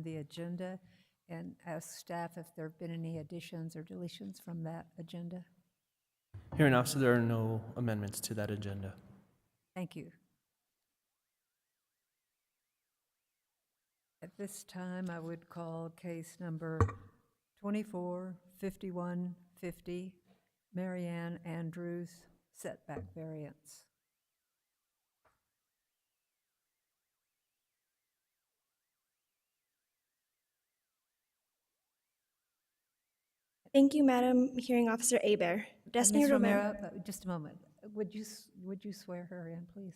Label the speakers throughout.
Speaker 1: on the agenda and ask staff if there have been any additions or deletions from that agenda.
Speaker 2: Hearing officer, there are no amendments to that agenda.
Speaker 1: Thank you. At this time, I would call case number 245150, Marianne Andrews, setback variance.
Speaker 3: Thank you, Madam Hearing Officer Abear. Destiny
Speaker 1: Ms.
Speaker 3: Romero.
Speaker 1: Romero, just a moment. Would you swear her in, please?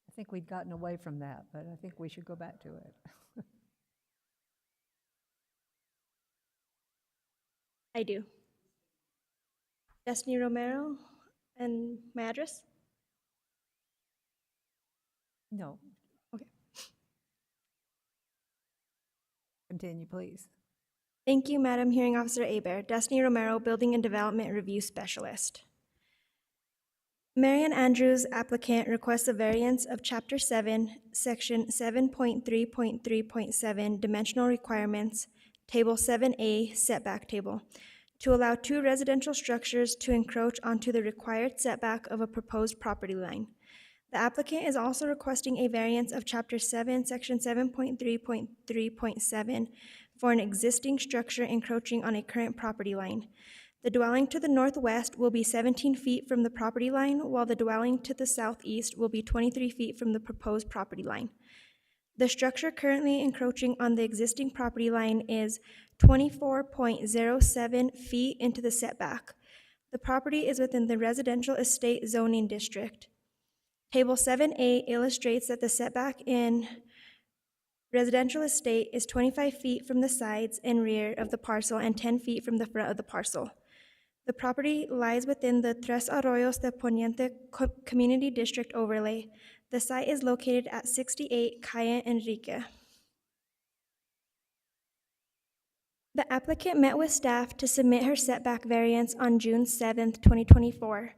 Speaker 1: I think we'd gotten away from that, but I think we should go back to it.
Speaker 3: I do. Destiny Romero, and my address?
Speaker 1: No.
Speaker 3: Okay.
Speaker 1: Continue, please.
Speaker 3: Thank you, Madam Hearing Officer Abear. Destiny Romero, Building and Development Review Specialist. Marianne Andrews, applicant, requests a variance of Chapter 7, Section 7.3.3.7, Dimensional Requirements, Table 7A, Setback Table, to allow two residential structures to encroach onto the required setback of a proposed property line. The applicant is also requesting a variance of Chapter 7, Section 7.3.3.7 for an existing structure encroaching on a current property line. The dwelling to the northwest will be 17 feet from the property line, while the dwelling to the southeast will be 23 feet from the proposed property line. The structure currently encroaching on the existing property line is 24.07 feet into the setback. The property is within the residential estate zoning district. Table 7A illustrates that the setback in residential estate is 25 feet from the sides and rear of the parcel and 10 feet from the front of the parcel. The property lies within the Tres Arroyos de Poniente Community District overlay. The site is located at 68 Calle Enrique. The applicant met with staff to submit her setback variance on June 7, 2024.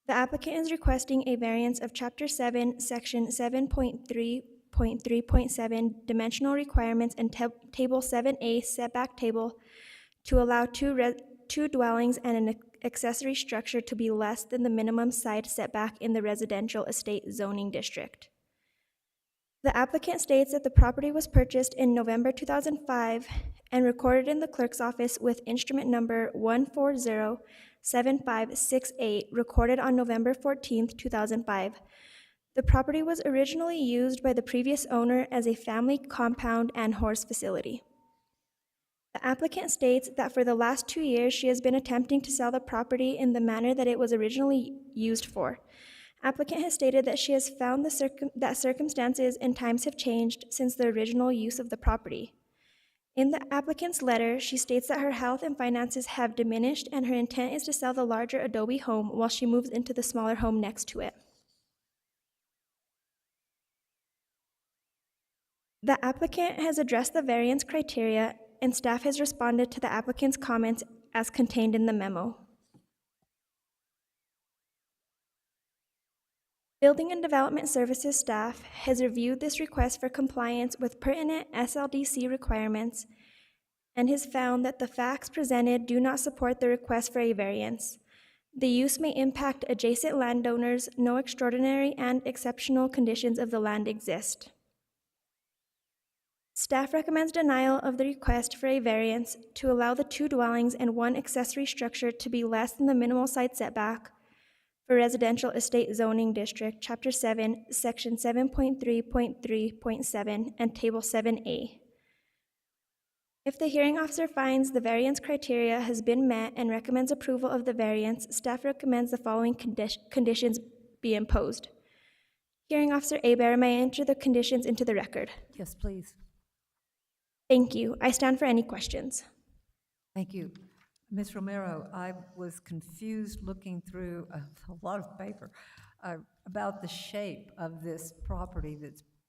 Speaker 3: The applicant is requesting a variance of Chapter 7, Section 7.3.3.7, Dimensional Requirements, and Table 7A, Setback Table, to allow two dwellings and an accessory structure to be less than the minimum side setback in the residential estate zoning district. The applicant states that the property was purchased in November 2005 and recorded in the clerk's office with instrument number 1407568, recorded on November 14, 2005. The property was originally used by the previous owner as a family compound and horse facility. The applicant states that for the last 2 years, she has been attempting to sell the property in the manner that it was originally used for. Applicant has stated that she has found that circumstances and times have changed since the original use of the property. In the applicant's letter, she states that her health and finances have diminished and her intent is to sell the larger adobe home while she moves into the smaller home next to it. The applicant has addressed the variance criteria and staff has responded to the applicant's comments as contained in the memo. Building and Development Services staff has reviewed this request for compliance with pertinent SLDC requirements and has found that the facts presented do not support the request for a variance. The use may impact adjacent landowners. No extraordinary and exceptional conditions of the land exist. Staff recommends denial of the request for a variance to allow the two dwellings and one accessory structure to be less than the minimal side setback for Residential Estate Zoning District, Chapter 7, Section 7.3.3.7, and Table 7A. If the hearing officer finds the variance criteria has been met and recommends approval of the variance, staff recommends the following conditions be imposed. Hearing Officer Abear, may I enter the conditions into the record?
Speaker 1: Yes, please.
Speaker 3: Thank you. I stand for any questions.
Speaker 1: Thank you. Ms. Romero, I was confused looking through a lot of paper about the shape of this property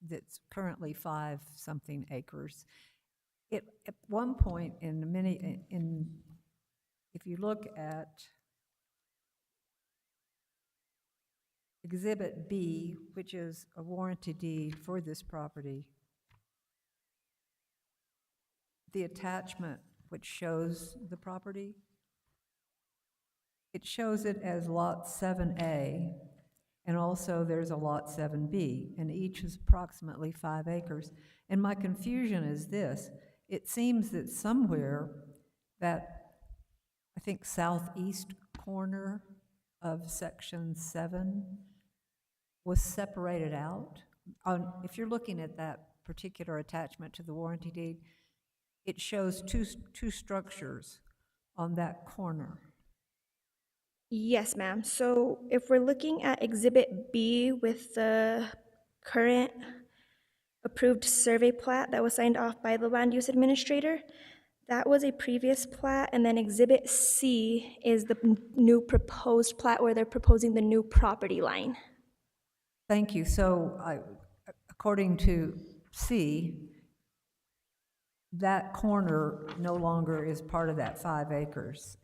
Speaker 1: that's currently 5-something acres. At one point if you look at Exhibit B, which is a warranty deed for this property, the attachment which shows the property, it shows it as Lot 7A, and also there's a Lot 7B, and each is approximately 5 acres. And my confusion is this: it seems that somewhere that, I think, southeast corner of Section 7 was separated out. If you're looking at that particular attachment to the warranty deed, it shows two structures on that corner.
Speaker 3: Yes, ma'am. So if we're looking at Exhibit B with the current approved survey plat that was signed off by the land use administrator, that was a previous plat, and then Exhibit C is the new proposed plat where they're proposing the new property line.
Speaker 1: Thank you. So according to C, that corner no longer is part of that 5 acres.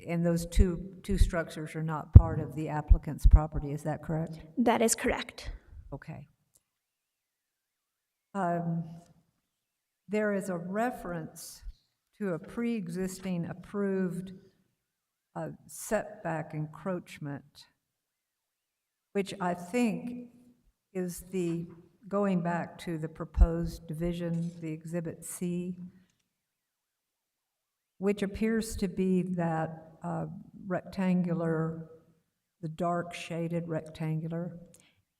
Speaker 1: And those two structures are not part of the applicant's property, is that correct?
Speaker 3: That is correct.
Speaker 1: Okay. There is a reference to a pre-existing approved setback encroachment, which I think is going back to the proposed division, the Exhibit C, which appears to be that rectangular, the dark shaded rectangular.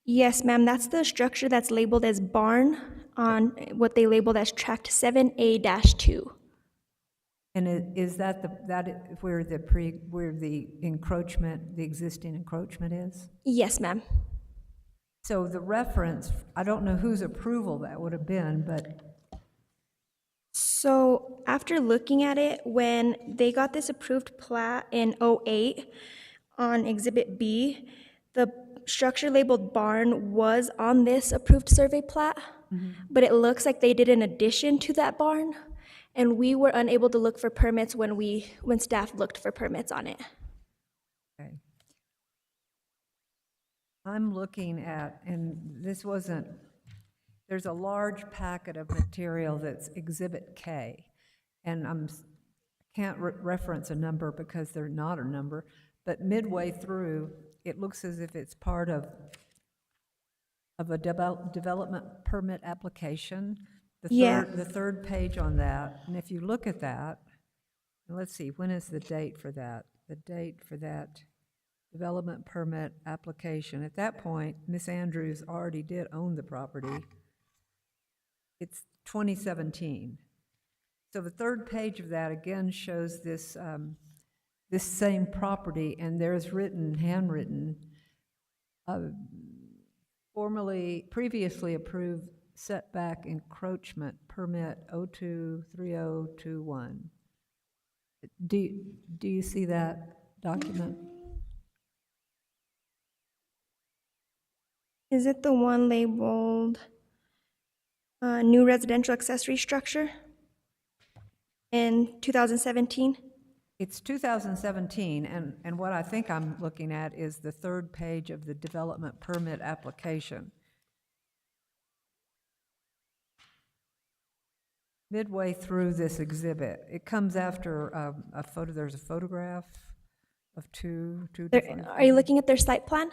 Speaker 3: Yes, ma'am, that's the structure that's labeled as barn on what they labeled as Tract 7A-2.
Speaker 1: And is that where the encroachment, the existing encroachment is?
Speaker 3: Yes, ma'am.
Speaker 1: So the reference, I don't know whose approval that would have been, but
Speaker 3: So after looking at it, when they got this approved plat in '08 on Exhibit B, the structure labeled barn was on this approved survey plat, but it looks like they did an addition to that barn, and we were unable to look for permits when staff looked for permits on it.
Speaker 1: okay. I'm looking at, and this wasn't, there's a large packet of material that's Exhibit K, and I can't reference a number because they're not a number, but midway through, it looks as if it's part of a development permit application.
Speaker 3: Yeah.
Speaker 1: The third page on that, and if you look at that, and let's see, when is the date for that? The date for that development permit application. At that point, Ms. Andrews already did own the property. It's 2017. So the third page of that again shows this, this same property, and there's handwritten, previously approved setback encroachment permit 023021. Do you see that document?
Speaker 3: Is it the one labeled new residential accessory structure in 2017?
Speaker 1: It's 2017, and what I think I'm looking at is the third page of the development permit application. Midway through this exhibit, it comes after there's a photograph of two different.
Speaker 3: Are you looking at their site plan?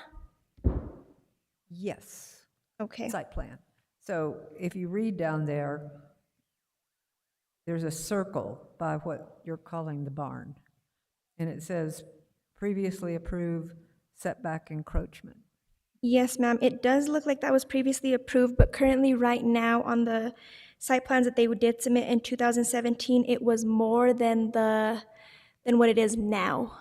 Speaker 1: Yes,
Speaker 3: Okay.
Speaker 1: site plan. So if you read down there, there's a circle by what you're calling the barn, and it says previously approved setback encroachment.
Speaker 3: Yes, ma'am. It does look like that was previously approved, but currently right now on the site plans that they did submit in 2017, it was more than what it is now.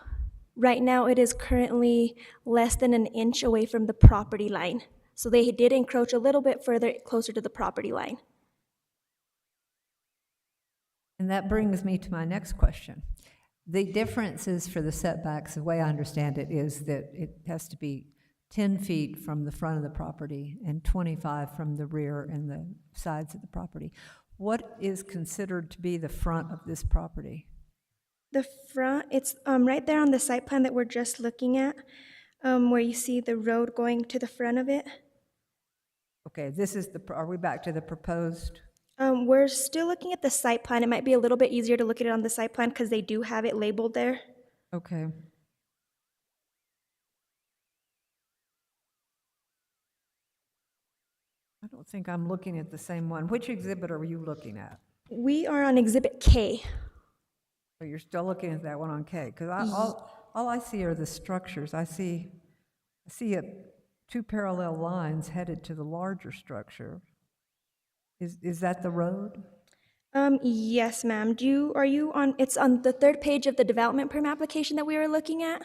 Speaker 3: Right now, it is currently less than an inch away from the property line. So they did encroach a little bit further closer to the property line.
Speaker 1: And that brings me to my next question. The differences for the setbacks, the way I understand it, is that it has to be 10 feet from the front of the property and 25 from the rear and the sides of the property. What is considered to be the front of this property?
Speaker 3: The front, it's right there on the site plan that we're just looking at, where you see the road going to the front of it.
Speaker 1: Okay, this is are we back to the proposed?
Speaker 3: We're still looking at the site plan. It might be a little bit easier to look at it on the site plan because they do have it labeled there.
Speaker 1: Okay. I don't think I'm looking at the same one. Which exhibit are you looking at?
Speaker 3: We are on Exhibit K.
Speaker 1: So you're still looking at that one on K? Because all I see are the structures. I see two parallel lines headed to the larger structure. Is that the road?
Speaker 3: Yes, ma'am. Are you on, it's on the third page of the development permit application that we were looking at?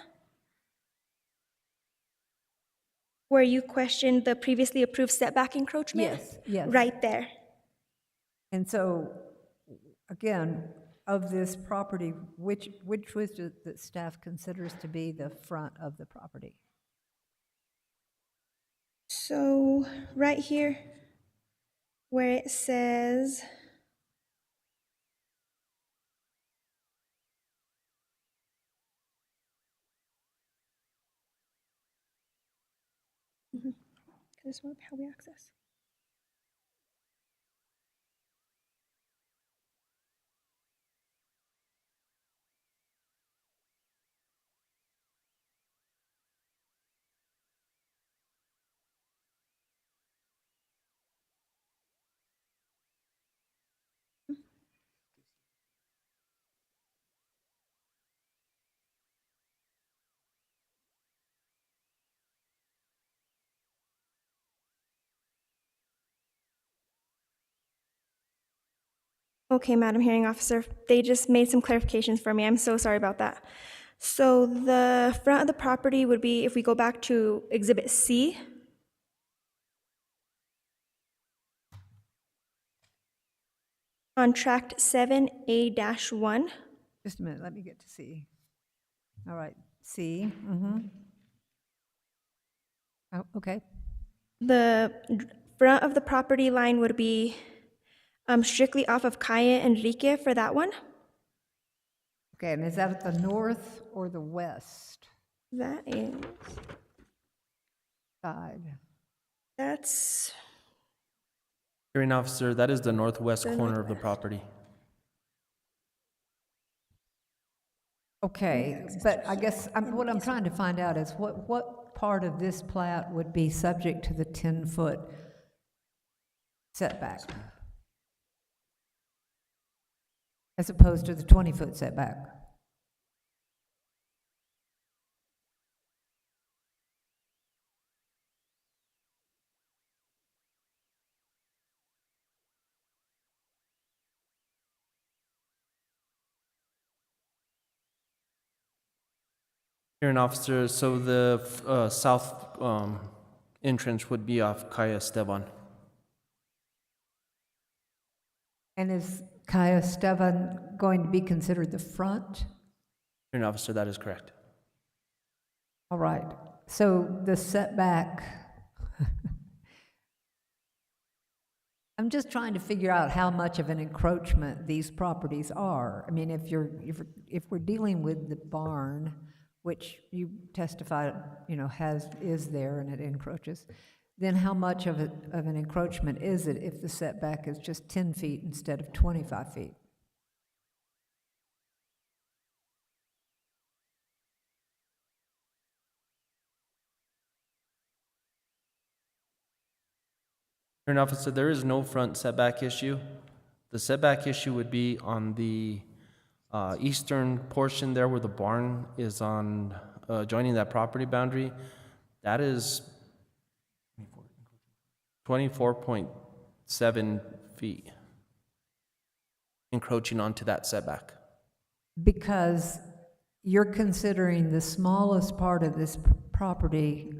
Speaker 3: Where you questioned the previously approved setback encroachment?
Speaker 1: Yes, yes.
Speaker 3: Right there.
Speaker 1: And so, again, of this property, which was it that staff considers to be the front of the property?
Speaker 3: So, right here, where it says, this is how we access. Okay, Madam Hearing Officer, they just made some clarifications for me. I'm so sorry about that. So the front of the property would be, if we go back to Exhibit C, on Tract 7A-1,
Speaker 1: Just a minute, let me get to C. All right, C, mm-hmm. Oh, okay,
Speaker 3: the front of the property line would be strictly off of Calle Enrique for that one.
Speaker 1: okay, and is that at the north or the west
Speaker 3: That's
Speaker 2: Hearing officer, that is the northwest corner of the property.
Speaker 1: Okay, but I guess what I'm trying to find out is what part of this plat would be subject to the 10-foot setback? As opposed to the 20-foot setback?
Speaker 2: Hearing officer, so the south entrance would be off Calle Esteban.
Speaker 1: And is Calle Esteban going to be considered the front?
Speaker 2: Hearing officer, that is correct.
Speaker 1: All right, so the setback, I'm just trying to figure out how much of an encroachment these properties are. I mean, if we're dealing with the barn, which you testified, is there and it encroaches, then how much of an encroachment is it if the setback is just 10 feet instead of 25 feet?
Speaker 2: Hearing officer, there is no front setback issue. The setback issue would be on the eastern portion there where the barn is on joining that property boundary. That is 24.7 feet encroaching onto that setback.
Speaker 1: Because you're considering the smallest part of this property,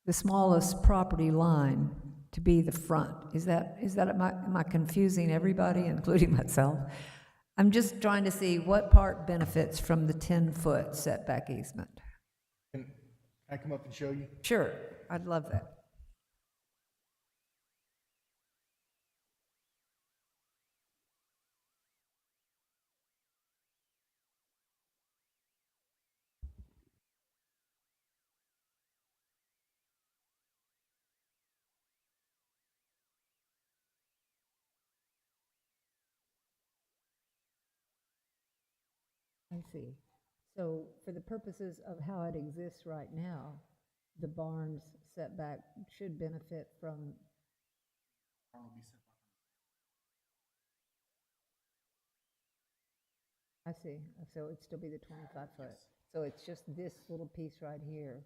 Speaker 1: the smallest property line to be the front. Am I confusing everybody, including myself? I'm just trying to see what part benefits from the 10-foot setback easement.
Speaker 4: Can I come up and show you?
Speaker 1: Sure, I'd love that. I see. So for the purposes of how it exists right now, the barn's setback should benefit from. I see. So it'd still be the 25 foot. So it's just this little piece right here.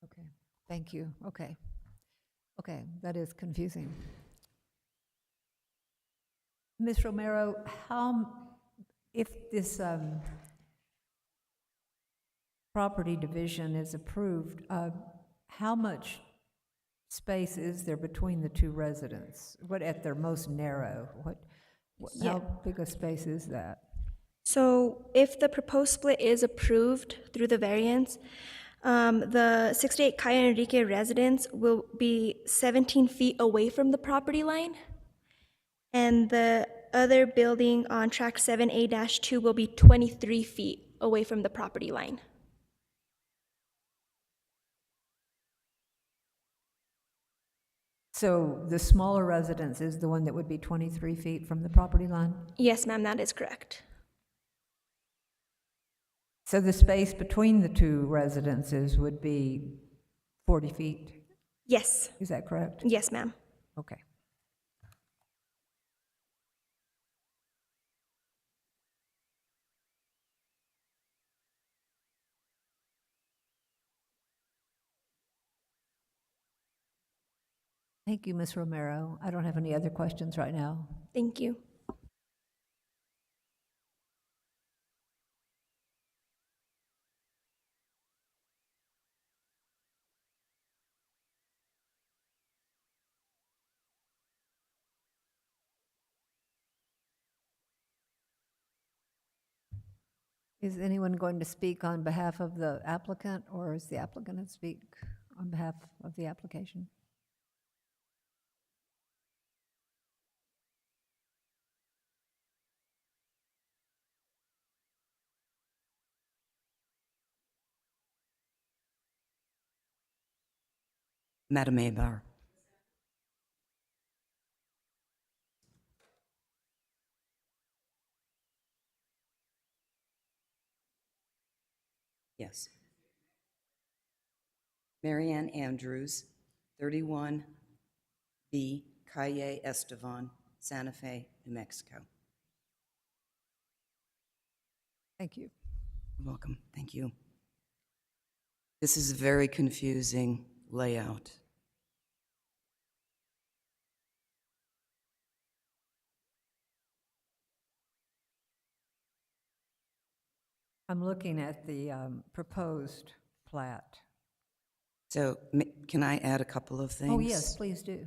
Speaker 1: Okay, thank you. Okay. Okay, that is confusing. Ms. Romero, if this property division is approved, how much space is there between the two residents? What, at their most narrow, how big a space is that?
Speaker 3: So if the proposed split is approved through the variance, the 68 Calle Enrique residence will be 17 feet away from the property line, and the other building on track 7A-2 will be 23 feet away from the property line.
Speaker 1: So the smaller residence is the one that would be 23 feet from the property line?
Speaker 3: Yes, ma'am, that is correct.
Speaker 1: So the space between the two residences would be 40 feet?
Speaker 3: Yes,
Speaker 1: Is that correct?
Speaker 3: yes, ma'am.
Speaker 1: Okay. Thank you, Ms. Romero. I don't have any other questions right now.
Speaker 3: Thank you.
Speaker 1: Is anyone going to speak on behalf of the applicant, or is the applicant going to speak on behalf of the application?
Speaker 5: Madam Abar. Yes. Marianne Andrews, 31B Calle Estevan, Santa Fe, New Mexico.
Speaker 1: Thank you.
Speaker 5: You're welcome. Thank you. This is a very confusing layout.
Speaker 1: I'm looking at the proposed plat.
Speaker 5: So can I add a couple of things?
Speaker 1: Oh, yes, please do.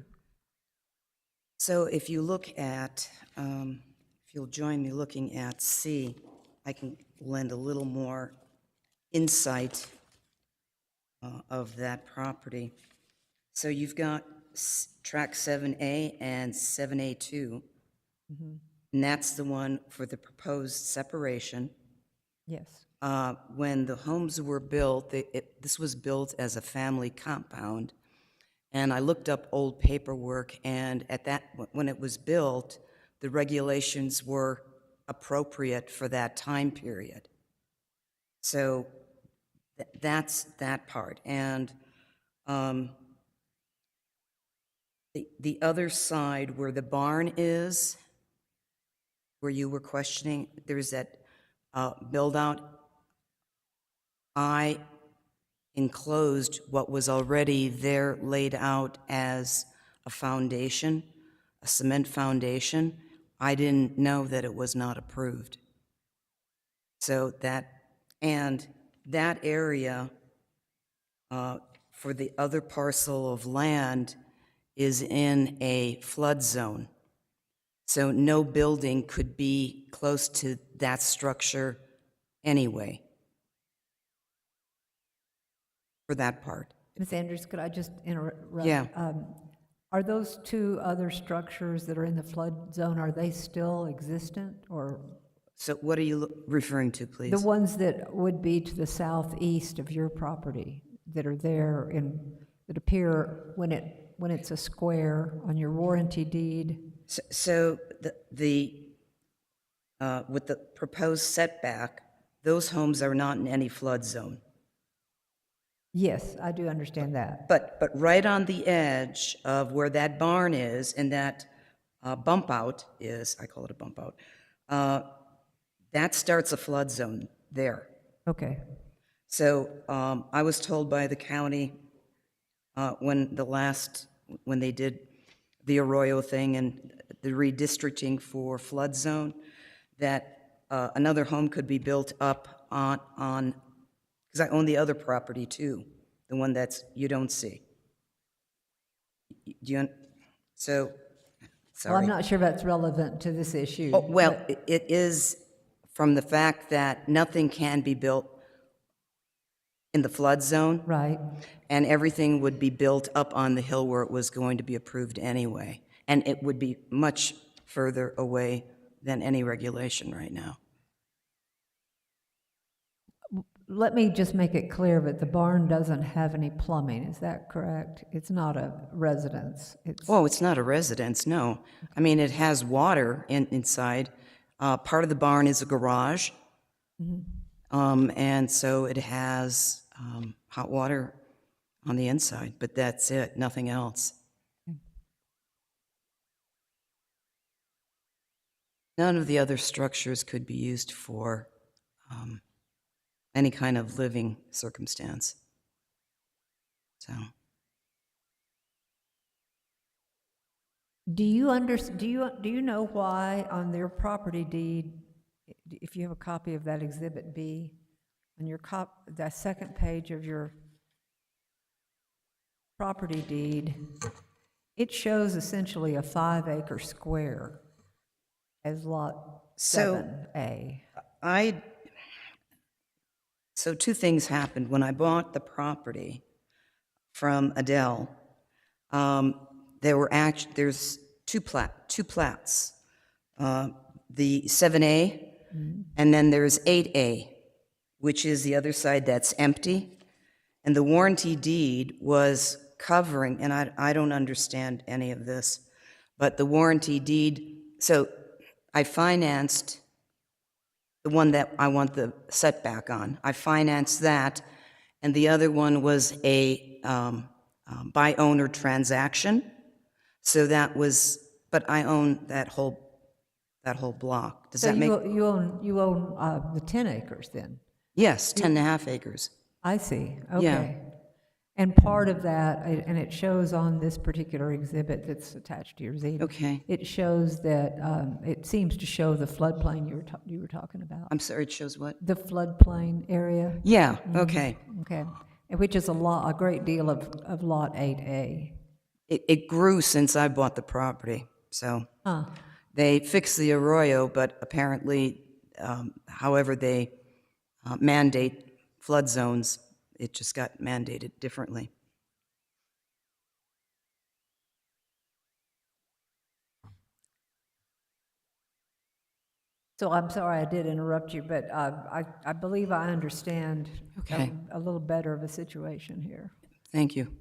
Speaker 5: So if you look at, if you'll join me looking at C, I can lend a little more insight of that property. So you've got track 7A and 7A2, and that's the one for the proposed separation.
Speaker 1: Yes.
Speaker 5: When the homes were built, this was built as a family compound. And I looked up old paperwork, and when it was built, the regulations were appropriate for that time period. So that's that part. And the other side where the barn is, where you were questioning, there's that build out. I enclosed what was already there laid out as a foundation, a cement foundation. I didn't know that it was not approved. So that area for the other parcel of land is in a flood zone. So no building could be close to that structure anyway, for that part.
Speaker 1: Ms. Andrews, could I just interrupt?
Speaker 5: Yeah.
Speaker 1: Are those two other structures that are in the flood zone, are they still existent, or?
Speaker 5: So what are you referring to, please?
Speaker 1: The ones that would be to the southeast of your property, that are there that appear when it's a square on your warranty deed?
Speaker 5: So the with the proposed setback, those homes are not in any flood zone.
Speaker 1: Yes, I do understand that.
Speaker 5: But right on the edge of where that barn is and that bump out is, I call it a bump out, that starts a flood zone there.
Speaker 1: Okay.
Speaker 5: So I was told by the county when they did the Arroyo thing and the redistricting for flood zone, that another home could be built up on, because I own the other property too, the one you don't see. Do you, so,
Speaker 1: Well, I'm
Speaker 5: sorry.
Speaker 1: not sure that's relevant to this issue.
Speaker 5: Oh, well, it is from the fact that nothing can be built in the flood zone,
Speaker 1: Right.
Speaker 5: and everything would be built up on the hill where it was going to be approved anyway. And it would be much further away than any regulation right now.
Speaker 1: Let me just make it clear that the barn doesn't have any plumbing, is that correct? It's not a residence, it's,
Speaker 5: Oh, it's not a residence, no. I mean, it has water inside. Part of the barn is a garage. And so it has hot water on the inside, but that's it, nothing else. None of the other structures could be used for any kind of living circumstance. So,
Speaker 1: do you know why on their property deed, if you have a copy of that Exhibit B, on your that second page of your property deed, it shows essentially a 5-acre square as Lot
Speaker 5: So-
Speaker 1: 7A.
Speaker 5: So two things happened. When I bought the property from Adele, there's two plats. The 7A, and then there's 8A, which is the other side that's empty. And the warranty deed was covering, and I don't understand any of this, but the warranty deed, so I financed the one that I want the setback on. I financed that, and the other one was a by-owner transaction. So that was, but I own that whole block. Does
Speaker 1: So
Speaker 5: that make?
Speaker 1: you own the 10 acres then?
Speaker 5: Yes, 10 and a half acres.
Speaker 1: I see,
Speaker 5: Yeah.
Speaker 1: okay. And part of that, and it shows on this particular exhibit that's attached to your deed.
Speaker 5: Okay.
Speaker 1: It shows that, it seems to show the floodplain you were talking about.
Speaker 5: I'm sorry, it shows what?
Speaker 1: The floodplain area,
Speaker 5: Yeah, okay.
Speaker 1: okay, and which is a great deal of Lot 8A.
Speaker 5: It grew since I bought the property, so.
Speaker 1: Huh,
Speaker 5: They fixed the Arroyo, but apparently, however they mandate flood zones, it just got mandated differently.
Speaker 1: so I'm sorry I did interrupt you, but I believe I understand
Speaker 5: Okay.
Speaker 1: a little better of a situation here.
Speaker 5: Thank you.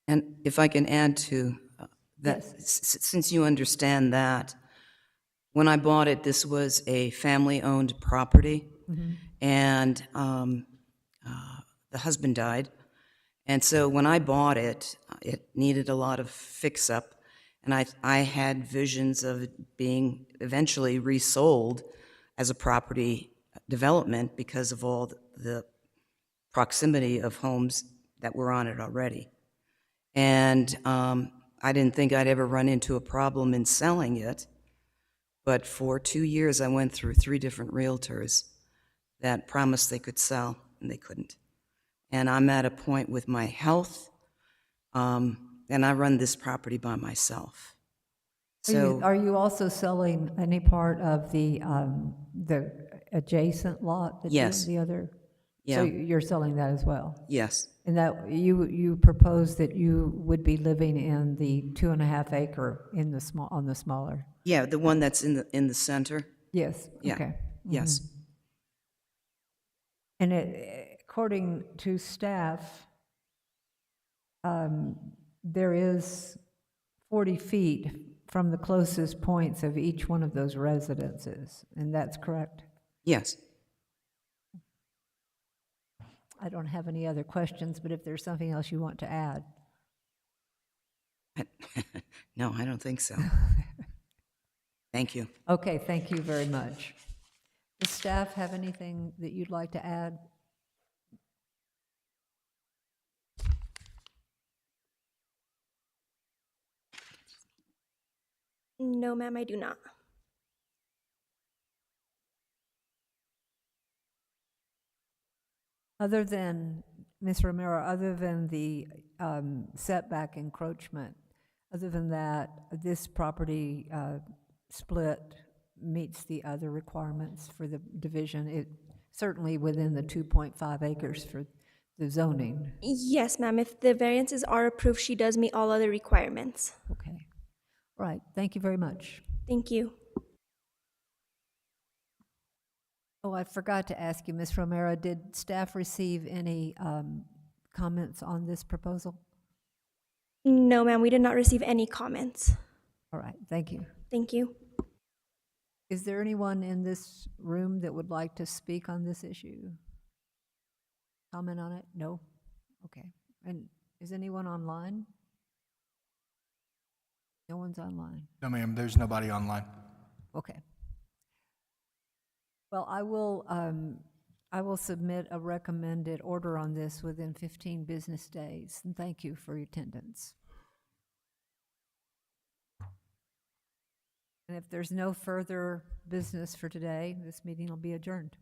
Speaker 5: And if I can add to that, since you understand that, when I bought it, this was a family-owned property, and the husband died. And so when I bought it, it needed a lot of fix-up, and I had visions of it being eventually resold as a property development because of all the proximity of homes that were on it already. And I didn't think I'd ever run into a problem in selling it, but for 2 years I went through 3 different realtors that promised they could sell, and they couldn't. And I'm at a point with my health, and I run this property by myself. So,
Speaker 1: Are you also selling any part of the adjacent lot?
Speaker 5: Yes.
Speaker 1: The other?
Speaker 5: Yeah.
Speaker 1: So you're selling that as well?
Speaker 5: yes,
Speaker 1: And that, you propose that you would be living in the 2.5 acre on the smaller?
Speaker 5: yeah, the one that's in the center,
Speaker 1: Yes,
Speaker 5: Yeah.
Speaker 1: okay.
Speaker 5: yes.
Speaker 1: And according to staff, there is 40 feet from the closest points of each one of those residences, and that's correct?
Speaker 5: Yes.
Speaker 1: I don't have any other questions, but if there's something else you want to add.
Speaker 5: No, I don't think so. Thank you.
Speaker 1: Okay, thank you very much. Does staff have anything that you'd like to add?
Speaker 3: No, ma'am, I do not.
Speaker 1: Other than, Ms. Romero, other than the setback encroachment, other than that, this property split meets the other requirements for the division? It certainly within the 2.5 acres for the zoning.
Speaker 3: Yes, ma'am, if the variances are approved, she does meet all other requirements.
Speaker 1: Okay. Right, thank you very much.
Speaker 3: Thank you.
Speaker 1: Oh, I forgot to ask you, Ms. Romero, did staff receive any comments on this proposal?
Speaker 3: No, ma'am, we did not receive any comments.
Speaker 1: All right, thank you.
Speaker 3: Thank you.
Speaker 1: Is there anyone in this room that would like to speak on this issue? Comment on it? No? Okay. And is anyone online? No one's online.
Speaker 4: No, ma'am, there's nobody online.
Speaker 1: Okay. Well, I will submit a recommended order on this within 15 business days, and thank you for your attendance. And if there's no further business for today, this meeting will be adjourned.